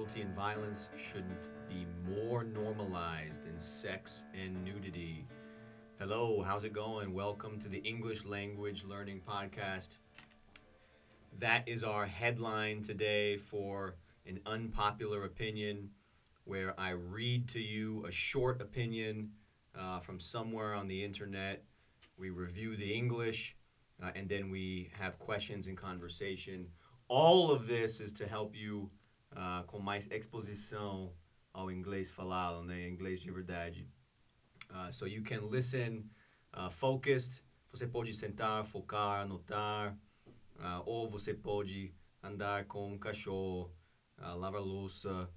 cruelty and violence shouldn't be more normalized than sex and nudity. Hello, how's it going? Welcome to the English Language Learning Podcast. That is our headline today for an unpopular opinion, where I read to you a short opinion from somewhere on the internet. We review the English, and then we have questions and conversation. All of this is to help you com mais exposição ao inglês falado, né? Inglês de verdade. So you can listen focused. Você pode sentar, focar, anotar, ou você pode andar com um cachorro, lavar louça,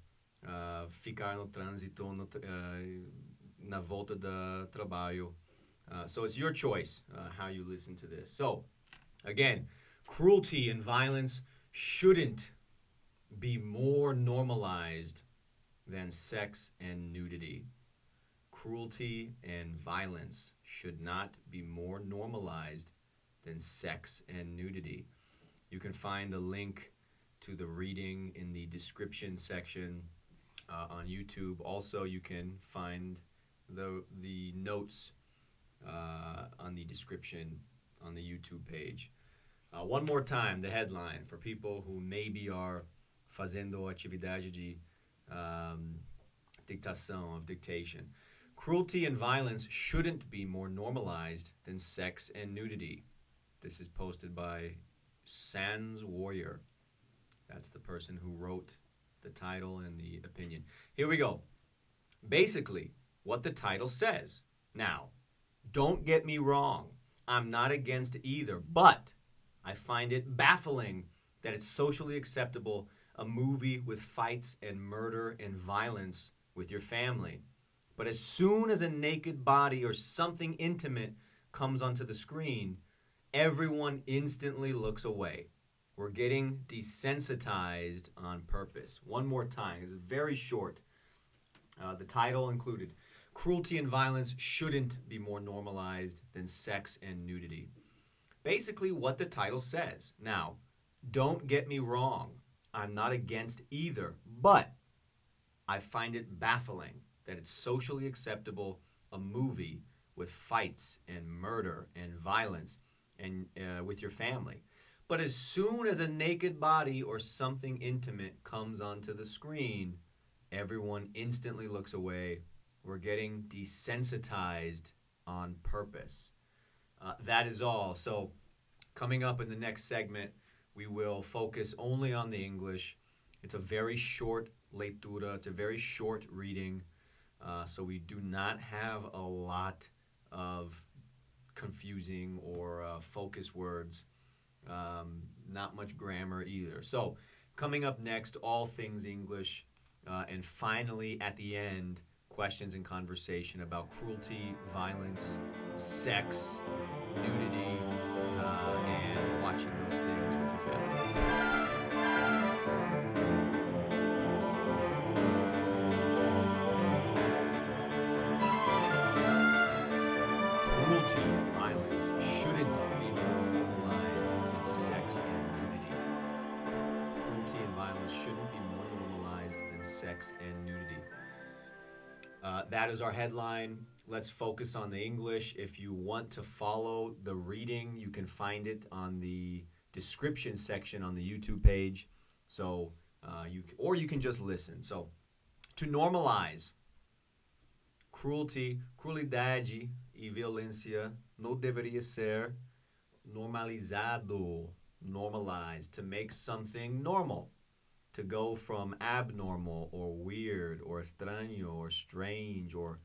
ficar no trânsito, na volta do trabalho. So it's your choice how you listen to this. So, again, cruelty and violence shouldn't be more normalized than sex and nudity. Cruelty and violence should not be more normalized than sex and nudity. You can find a link to the reading in the description section on YouTube. Also, you can find the notes on the description on the YouTube page. One more time, the headline for people who maybe are fazendo atividade de dictação, of dictation. Cruelty and violence shouldn't be more normalized than sex and nudity. This is posted by SansWarrior. That's the person who wrote the title and the opinion. Here we go. Basically, what the title says. Now, don't get me wrong. I'm not against either, but I find it baffling that it's socially acceptable, a movie with fights and murder and violence with your family. But as soon as a naked body or something intimate comes onto the screen, everyone instantly looks away. We're getting desensitized on purpose. One more time. This is very short. The title included, Cruelty and violence shouldn't be more normalized than sex and nudity. Basically what the title says. Now, don't get me wrong. I'm not against either, but I find it baffling that it's socially acceptable, a movie with fights and murder and violence and with your family. But as soon as a naked body or something intimate comes onto the screen, everyone instantly looks away. We're getting desensitized on purpose. That is all. So coming up in the next segment, we will focus only on the English. It's a very short leitura. It's a very short reading. So we do not have a lot of confusing or focus words. Not much grammar either. So coming up next, all things English. And finally, at the end, questions and conversation about cruelty, violence, sex, nudity, and watching those things with your family. Cruelty and violence shouldn't be more normalized than sex and nudity. Cruelty and violence shouldn't be more normalized than sex and nudity. That is our headline. Let's focus on the English. If you want to follow the reading, you can find it on the description section on the YouTube page. So you can just listen. So to normalize, crueldade e violência não deveria ser normalizado, normalized, to make something normal. To go from abnormal or weird or estranho or strange or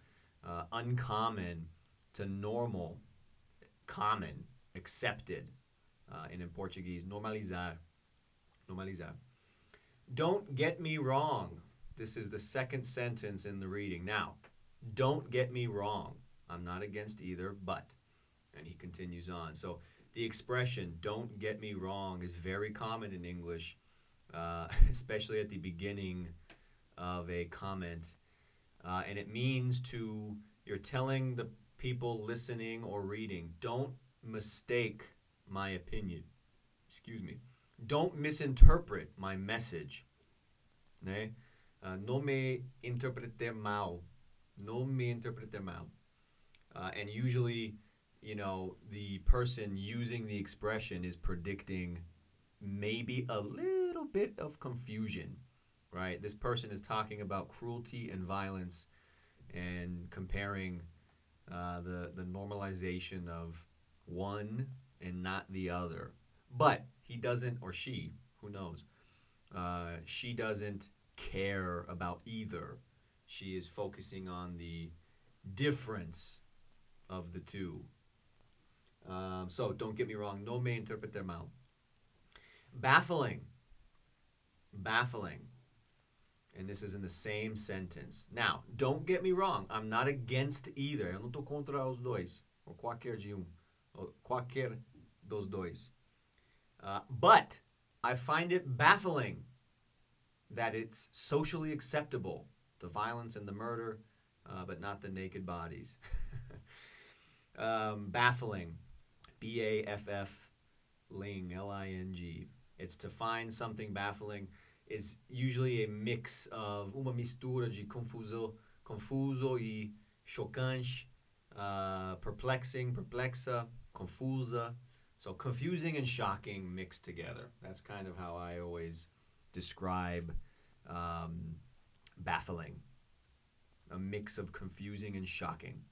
uncommon to normal, common, accepted. And in Portuguese, normalizar. Normalizar. Don't get me wrong. This is the second sentence in the reading. Now, don't get me wrong. I'm not against either, but. And he continues on. So the expression, don't get me wrong, is very common in English. Especially at the beginning of a comment. And it means you're telling the people listening or reading, don't mistake my opinion. Excuse me. Don't misinterpret my message. Okay? No me interprete mal. No me interprete mal. And usually, the person using the expression is predicting maybe a little bit of confusion, right? This person is talking about cruelty and violence and comparing the normalization of one and not the other. But he doesn't, or she, who knows, she doesn't care about either. She is focusing on the difference of the two. So don't get me wrong, no me interpreter mal. Baffling. Baffling. And this is in the same sentence. Now, don't get me wrong, I'm not against either. Eu não tô contra os dois. Ou qualquer de Ou qualquer dos dois. But I find it baffling that it's socially acceptable, the violence and the murder, but not the naked bodies. Baffling. B-A-F-F-ling, L-I-N-G. It's to find something baffling is usually a mix of uma mistura de confuso e chocante, perplexing, perplexa, confusa. So confusing and shocking mixed together. That's kind of how I always describe baffling. A mix of confusing and shocking.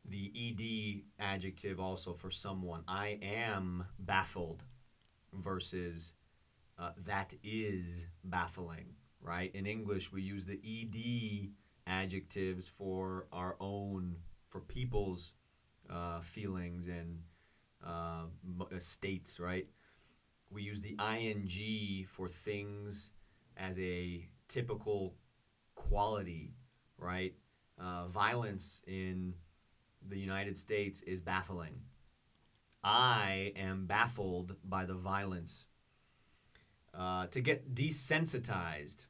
The ed adjective also for someone. I am baffled versus that is baffling, right? In English, we use the ed adjectives for our own, for people's feelings and states, right? We use the ing for things as a typical quality, right? Violence in the United States is baffling. I am baffled by the violence. To get desensitized,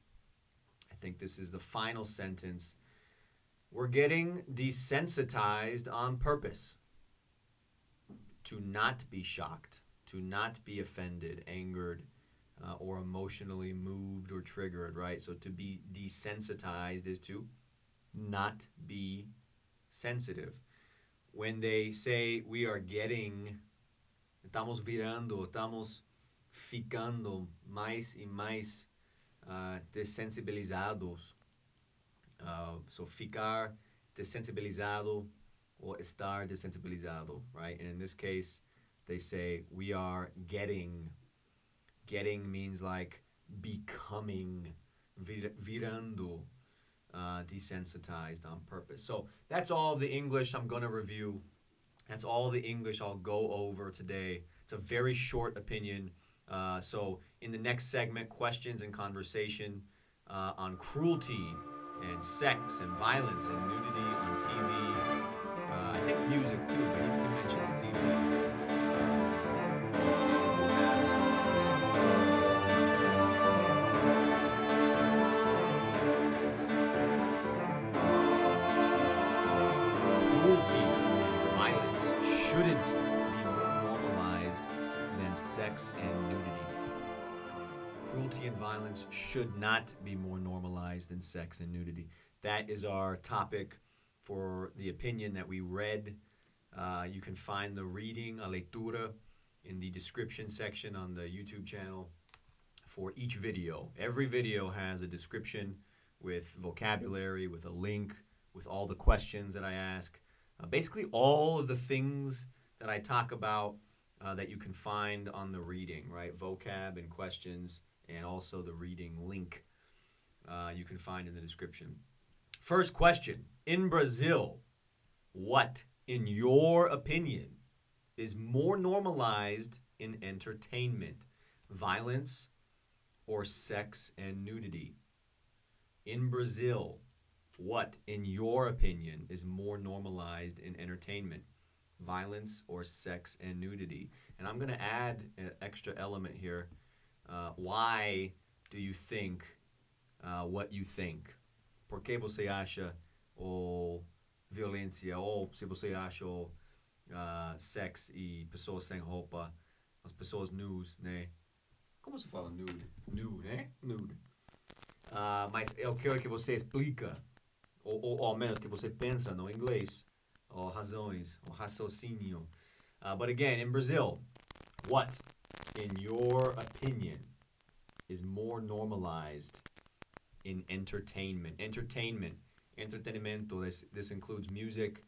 I think this is the final sentence. We're getting desensitized on purpose. To not be shocked, to not be offended, angered, or emotionally moved or triggered, right? So to be desensitized is to not be sensitive. When they say we are getting, estamos virando, estamos ficando mais e mais desensibilizados. So ficar desensibilizado or estar desensibilizado, right? And in this case, they say we are getting. Getting means like becoming, virando, desensitized on purpose. So that's all of the English I'm going to review. That's all the English I'll go over today. It's a very short opinion. So in the next segment, questions and conversation on cruelty and sex and violence and nudity on TV. I think music too, but he mentions TV. Cruelty and violence shouldn't be more normalized than sex and nudity. Cruelty and violence should not be more normalized than sex and nudity. That is our topic for the opinion that we read. You can find the reading, a leitura, in the description section on the YouTube channel for each video. Every video has a description with vocabulary, with a link, with all the questions that I ask. Basically all of the things that I talk about that you can find on the reading, right? Vocab and questions, and also the reading link you can find in the description. First question, in Brazil, what, in your opinion, is more normalized in entertainment? Violence or sex and nudity? In Brazil, what, in your opinion, is more normalized in entertainment? Violence or sex and nudity? And I'm going to add an extra element here. Why do you think what you think? Por que você acha ou violência, ou se você acha sex e pessoas sem roupa, as pessoas nuas, né? Como se fala nude? Nude, né? Nude. Mas eu quero que você explica, ou ao menos que você pensa no inglês, ou razões, ou raciocínio. But again, in Brazil, what, in your opinion, is more normalized in entertainment? Entretenimiento, this includes music,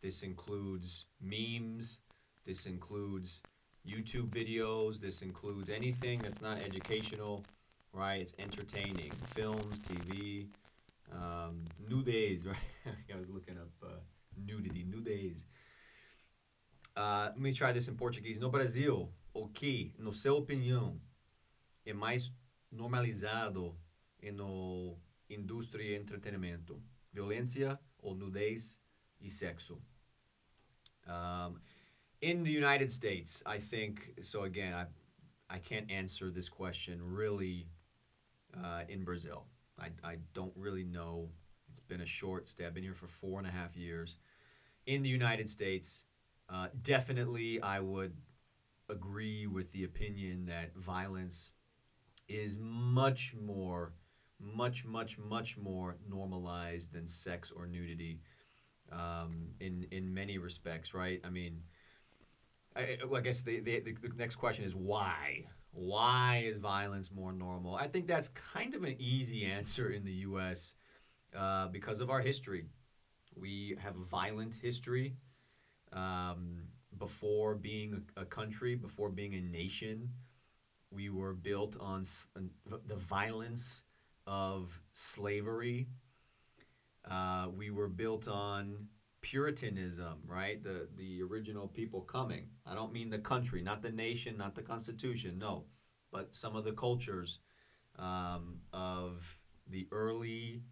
this includes memes, this includes YouTube videos, this includes anything that's not educational, right? It's entertaining. Films, TV, nudez, right? I was looking up nudity, nudez. Let me try this in Portuguese. No Brasil, o que, no seu opinião, é mais normalizado no indústria e entretenimento? Violência ou nudez e sexo? In the United States, I think, so again, I can't answer this question really in Brazil. I don't really know. It's been a short stay. I've been here for 4.5 years. In the United States, definitely I would agree with the opinion that violence is much more normalized than sex or nudity in many respects, right? I mean, I guess the next question is why? Why is violence more normal? I think that's kind of an easy answer in the U.S. Because of our history. We have a violent history. Before being a country, before being a nation, we were built on the violence of slavery. We were built on Puritanism, right? The original people coming. I don't mean the country, not the nation, not the Constitution, no. But some of the cultures of the early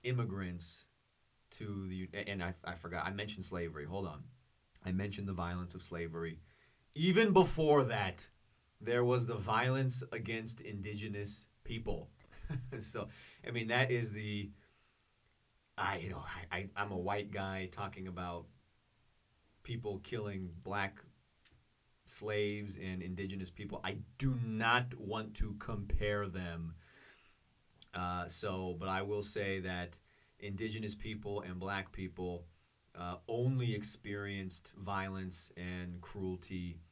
immigrants to the... And I forgot, I mentioned slavery. Hold on. I mentioned the violence of slavery. Even before that, there was the violence against indigenous people. So, I mean, that is the... I'm a white guy talking about people killing black slaves and indigenous people. I do not want to compare them. But I will say that indigenous people and black people only experienced violence and cruelty,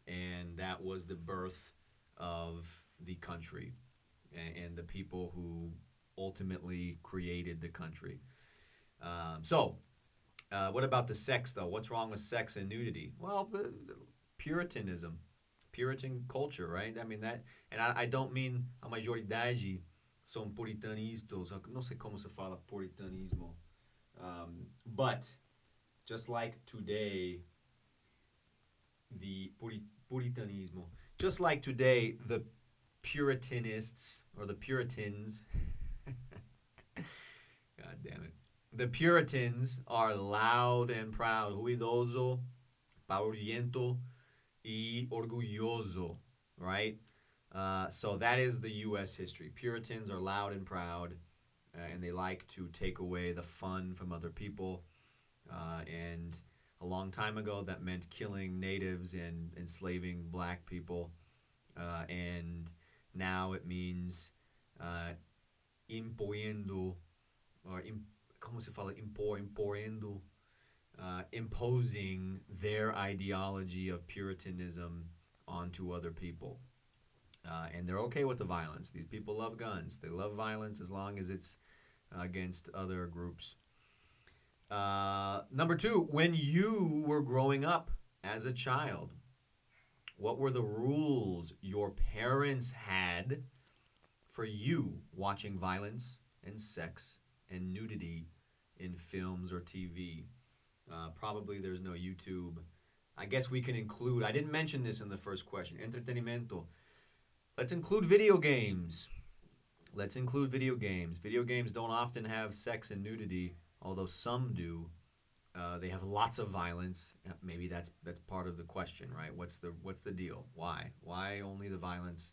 and that was the birth of the country and the people who ultimately created the country. What about the sex, though? What's wrong with sex and nudity? Well, Puritanism, Puritan culture, right? I mean, that, and I don't mean a majoridade são puritanistas. Não sei como se fala puritanismo. But just like today, the puritanismo, just like today, the Puritanists, or the Puritans, God damn it. The Puritans are loud and proud, ruidoso, barulhento y orgulloso, right? So that is the U.S. history. Puritans are loud and proud, and they like to take away the fun from other people. And a long time ago, that meant killing natives and enslaving black people. And now it means impoendo, or como se fala impoendo, imposing their ideology of Puritanism onto other people. And they're okay with the violence. These people love guns. They love violence as long as it's against other groups. Number 2, when you were growing up as a child, what were the rules your parents had for you watching violence and sex and nudity in films or TV? Probably there's no YouTube. I guess we can include, I didn't mention this in the first question, entretenimiento. Let's include video games. Let's include video games. Video games don't often have sex and nudity, although some do. They have lots of violence. Maybe that's part of the question, right? What's the deal? Why? Why only the violence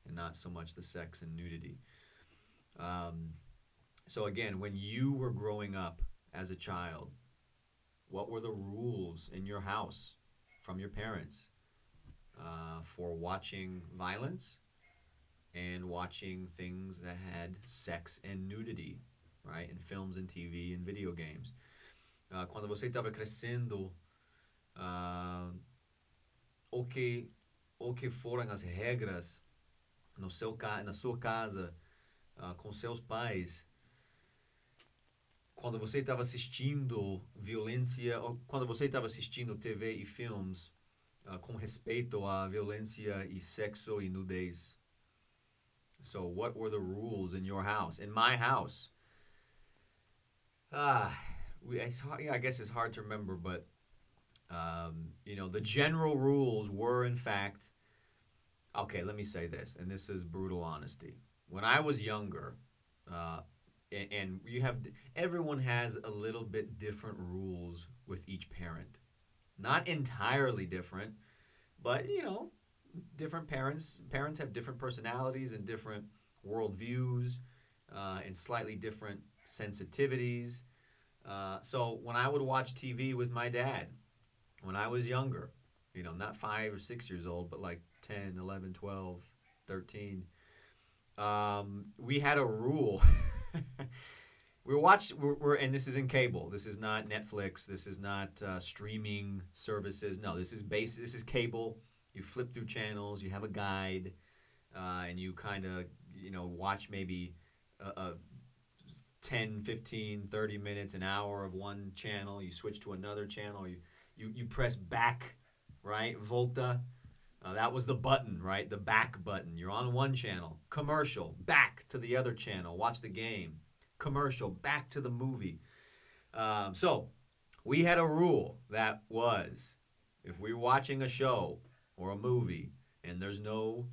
and not so much the sex and nudity? So again, when you were growing up as a child, what were the rules in your house from your parents? for watching violence and watching things that had sex and nudity, right? In films and TV and video games. Quando você estava crescendo, uh, o que o que foram as regras no seu na sua casa com seus pais quando você estava assistindo violência, ou quando você estava assistindo TV e filmes com respeito à violência e sexo e nudez. So, what were the rules in your house? In my house, it's hard, yeah, I guess it's hard to remember, but the general rules were, in fact, okay, let me say this, and this is brutal honesty. When I was younger, and you have everyone has a little bit different rules with each parent. Not entirely different, but different parents have different personalities and different worldviews and slightly different sensitivities. So when I would watch TV with my dad when I was younger, not 5 or 6 years old, but like 10, 11, 12, 13, we had a rule. And this is in cable. This is not Netflix. This is not streaming services. No, this is This is cable. You flip through channels. You have a guide, and you kind of watch maybe 10, 15, 30 minutes, an hour of one channel. You switch to another channel. You press back, right? Volta. That was the button, right? The back button. You're on one channel. Commercial. Back to the other channel. Watch the game. Commercial. Back to the movie. So we had a rule that was if we were watching a show or a movie and there's no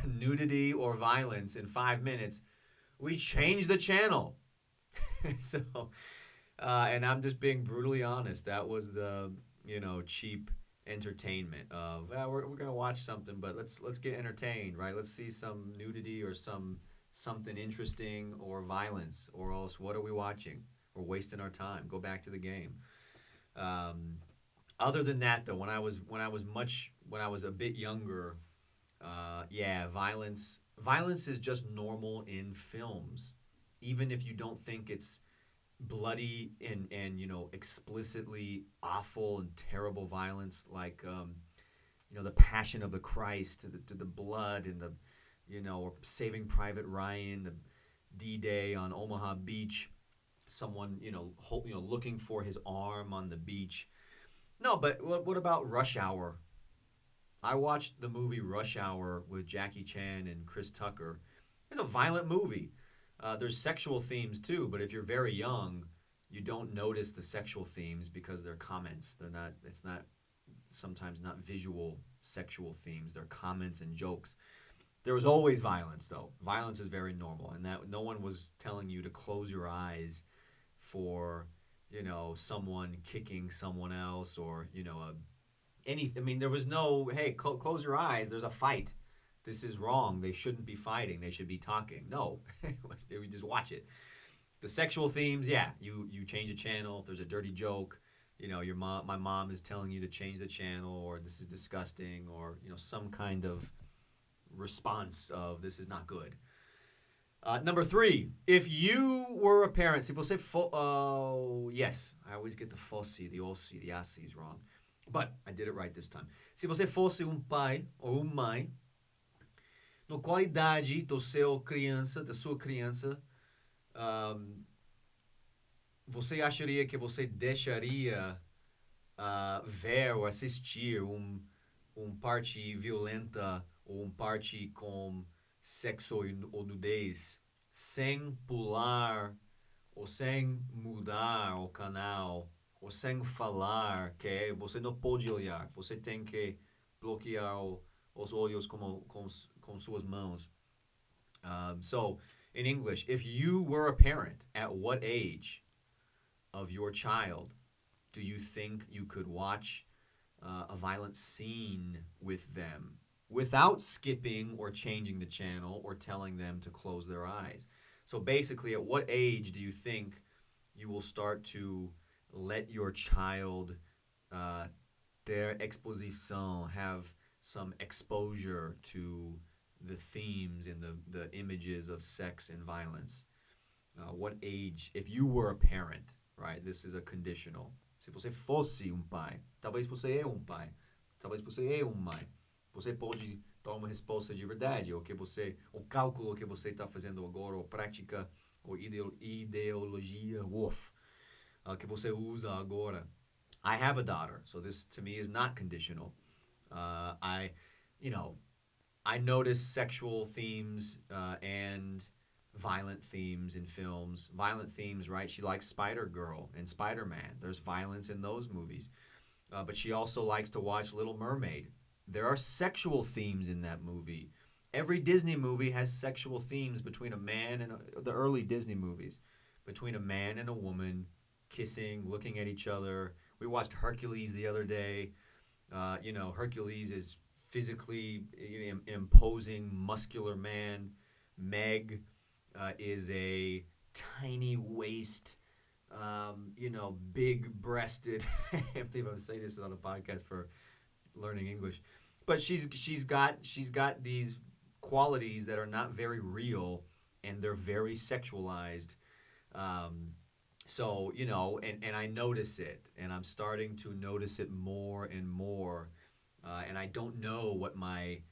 nudity or violence in 5 minutes, we change the channel. So, and I'm just being brutally honest. That was the, cheap entertainment of we're gonna watch something, but let's get entertained, right? Let's see some nudity or something interesting or violence, or else what are we watching? We're wasting our time. Go back to the game. Other than that, though, when I was a bit younger, violence is just normal in films, even if you don't think it's bloody and explicitly awful and terrible violence like the Passion of the Christ, the blood and the or Saving Private Ryan, the D-Day on Omaha Beach, someone looking for his arm on the beach. No, but what about Rush Hour? I watched the movie Rush Hour with Jackie Chan and Chris Tucker. It's a violent movie. There's sexual themes too, but if you're very young, you don't notice the sexual themes because they're comments. It's not sometimes not visual sexual themes. They're comments and jokes. There was always violence, though. Violence is very normal, and that no one was telling you to close your eyes for, someone kicking someone else or, anything. I mean, there was no, hey, close your eyes. There's a fight. This is wrong. They shouldn't be fighting. They should be talking. No, we just watch it. The sexual themes, yeah, you change a channel if there's a dirty joke. My mom is telling you to change the channel, or this is disgusting, or some kind of response of this is not good. Number 3, if you were a parent, se você yes, I always get the fosse, the ossi, the assis wrong, but I did it right this time. Se você fosse pai ou mãe, no qual idade da sua criança, você acharia que você deixaria ver ou assistir parte violenta ou parte com sexo ou nudez sem pular ou sem mudar o canal ou sem falar que você não pode olhar, você tem que bloquear os olhos com suas mãos. So, in English, if you were a parent, at what age of your child do you think you could watch a violent scene with them without skipping or changing the channel or telling them to close their eyes? So basically, at what age do you think you will start to let your child ter exposição, have some exposure to the themes and the images of sex and violence. What age, if you were a parent, right? This is a conditional. Se você fosse pai, talvez você é pai, talvez você é mãe. Você pode dar uma resposta de verdade, ou que você, o cálculo que você está fazendo agora, ou prática, ou ideologia, que você usa agora. I have a daughter, so this to me is not conditional. I, you know, I notice sexual themes and violent themes in films. Violent themes, right? She likes Spider-Girl and Spider-Man. There's violence in those movies. But she also likes to watch Little Mermaid. There are sexual themes in that movie. Every Disney movie has sexual themes between a man and the early Disney movies, between a man and a woman kissing, looking at each other. We watched Hercules the other day. Hercules is physically imposing, muscular man. Meg is a tiny waist, big-breasted. I can't believe I'm saying this on a podcast for learning English, but she's got these qualities that are not very real, and they're very sexualized. And I notice it, and I'm starting to notice it more and more, and I don't know what my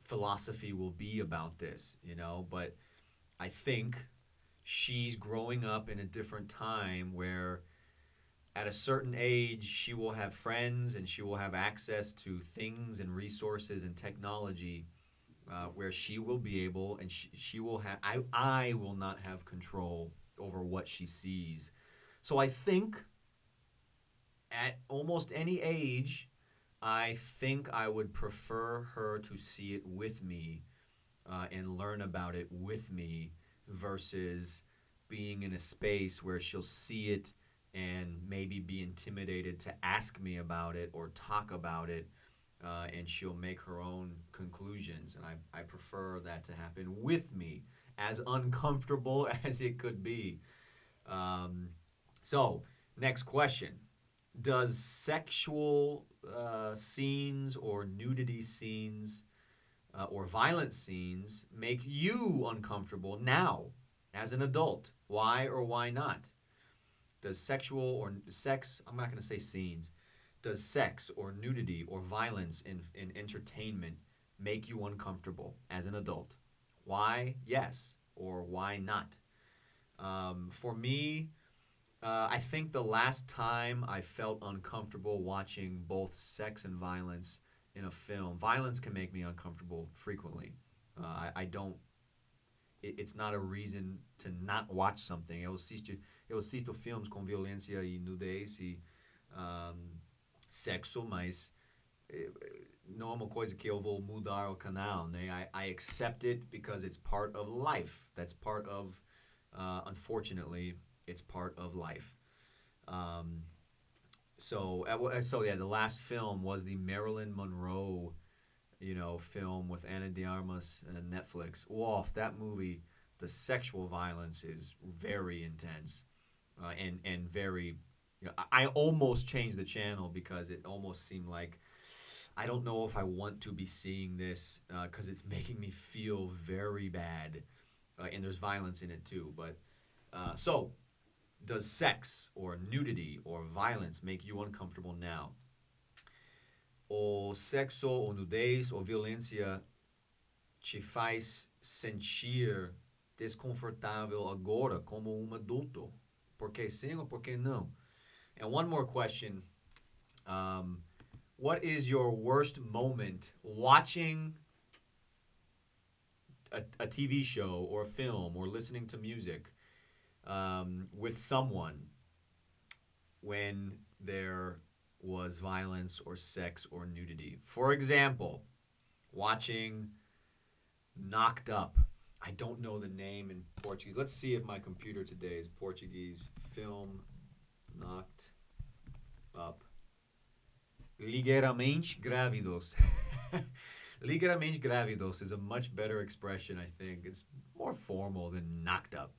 philosophy will be about this, but I think she's growing up in a different time where at a certain age she will have friends and she will have access to things and resources and technology where she will be able, and she will have, I will not have control over what she sees. So I think at almost any age, I think I would prefer her to see it with me and learn about it with me versus being in a space where she'll see it and maybe be intimidated to ask me about it or talk about it, and she'll make her own conclusions. And I prefer that to happen with me, as uncomfortable as it could be. So, next question. Does sexual scenes or nudity scenes or violent scenes make you uncomfortable now as an adult? Why or why not? Does sexual or sex, I'm not going to say scenes, does sex or nudity or violence in entertainment make you uncomfortable as an adult? Why yes or why not? For me, I think the last time I felt uncomfortable watching both sex and violence in a film, violence can make me uncomfortable frequently. I don't, it's not a reason to not watch something. Eu assisto filmes com violência e nudez e sexo, mas não é uma coisa que eu vou mudar o canal, né? I accept it because it's part of life. That's part of, unfortunately, it's part of life. So the last film was the Marilyn Monroe, film with Ana de Armas and Netflix. Oof, that movie, the sexual violence is very intense, and very. I almost changed the channel because it almost seemed like I don't know if I want to be seeing this because it's making me feel very bad, and there's violence in it too. But so. Does sex or nudity or violence make you uncomfortable now? O sexo ou nudez ou violência te faz sentir desconfortável agora como adulto? Por que sim ou por que não? And one more question. What is your worst moment watching a TV show or a film or listening to music with someone when there was violence or sex or nudity? For example, watching Knocked Up. I don't know the name in Portuguese. Let's see if my computer today is Portuguese. Film Knocked Up. Ligeiramente grávidos. Ligeiramente grávidos is a much better expression, I think. It's more formal than knocked up.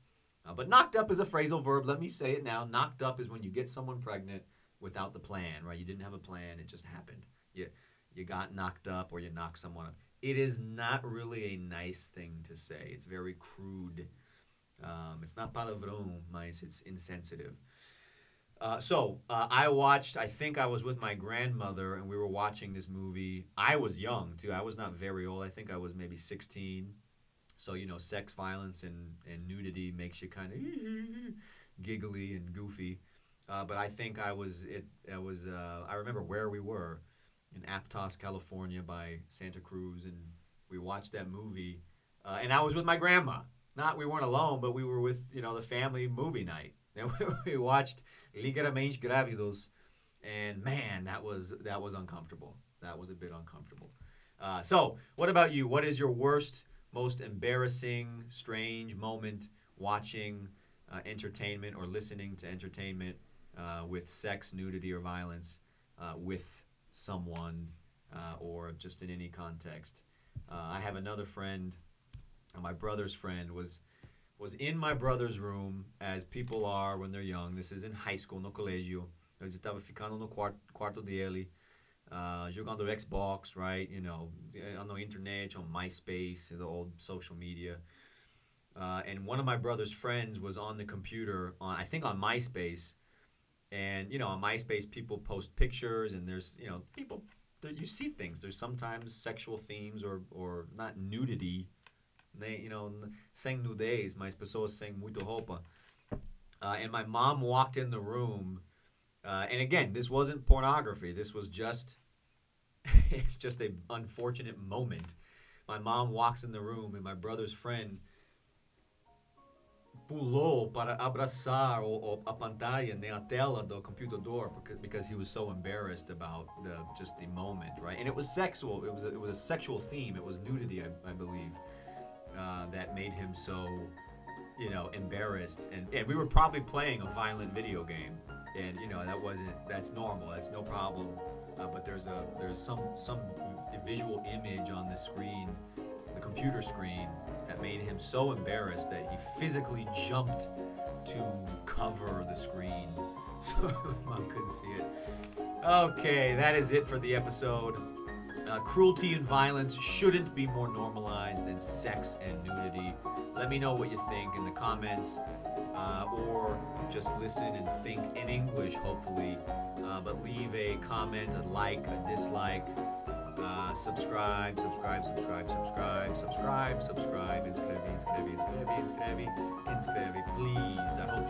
But knocked up is a phrasal verb. Let me say it now. Knocked up is when you get someone pregnant without the plan, right? You didn't have a plan. It just happened. you got knocked up or you knocked someone up. It is not really a nice thing to say. It's very crude. It's not palavrão, mas it's insensitive. I think I was with my grandmother and we were watching this movie. I was young too. I was not very old. I think I was maybe 16. So, sex, violence, and nudity makes you kind of giggly and goofy. But I think I remember where we were in Aptos, California by Santa Cruz, and we watched that movie. And I was with my grandma. We weren't alone, but we were with, the family movie night. And we watched Ligeiramente Grávidos, and man, that was uncomfortable. That was a bit uncomfortable. So, what about you? What is your worst, most embarrassing, strange moment watching entertainment or listening to entertainment with sex, nudity, or violence with someone or just in any context? I have another friend, my brother's friend, was in my brother's room, as people are when they're young. This is in high school, no colégio. Eu estava ficando no quarto dele, jogando Xbox, right? On the internet, on MySpace, the old social media. And one of my brother's friends was on the computer, I think on MySpace. And, on MySpace, people post pictures, and there's, people, you see things. There's sometimes sexual themes or not nudity. Sem nudez, mas pessoas sem muita roupa. And my mom walked in the room, and again, this wasn't pornography. This was just, it's just an unfortunate moment. My mom walks in the room, and my brother's friend pulou para abraçar a pantalla, a tela do computador, because he was so embarrassed about the moment, right? And it was sexual. It was a sexual theme. It was nudity, I believe. That made him so, embarrassed. And we were probably playing a violent video game. And, that's normal. That's no problem. But there's some visual image on the screen, the computer screen, that made him so embarrassed that he physically jumped to cover the screen so mom couldn't see it. Okay, that is it for the episode. Cruelty and violence shouldn't be more normalized than sex and nudity. Let me know what you think in the comments, or just listen and think in English, hopefully. But leave a comment, a like, a dislike, subscribe. Inscreve. Please, I hope